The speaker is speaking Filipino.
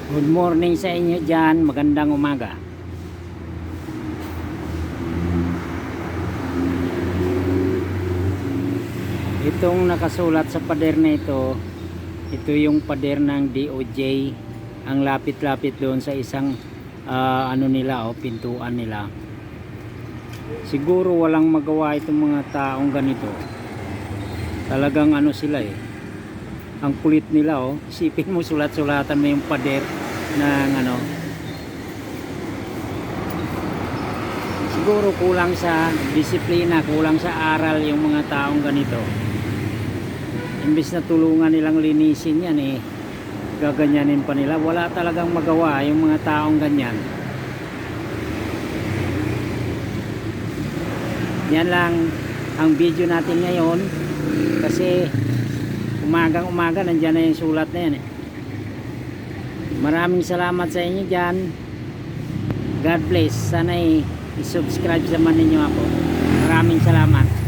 Good morning sa inyo dyan, magandang umaga. Itong nakasulat sa pader na ito yung pader ng DOJ. Ang lapit-lapit doon sa isang pintuan nila. Siguro walang magawa itong mga taong ganito. Talagang sila ang kulit nila Isipin mo, sulat-sulatan mo yung pader ng siguro kulang sa disiplina, kulang sa aral yung mga taong ganito. Imbes na tulungan nilang linisin yan gaganyanin pa nila. Wala talagang magawa yung mga taong ganyan. Yan lang ang video natin ngayon, kasi umagang umaga nandiyan na yung sulat na yan Maraming salamat sa inyo dyan. God bless. Sana i-subscribe naman ninyo ako. Maraming salamat.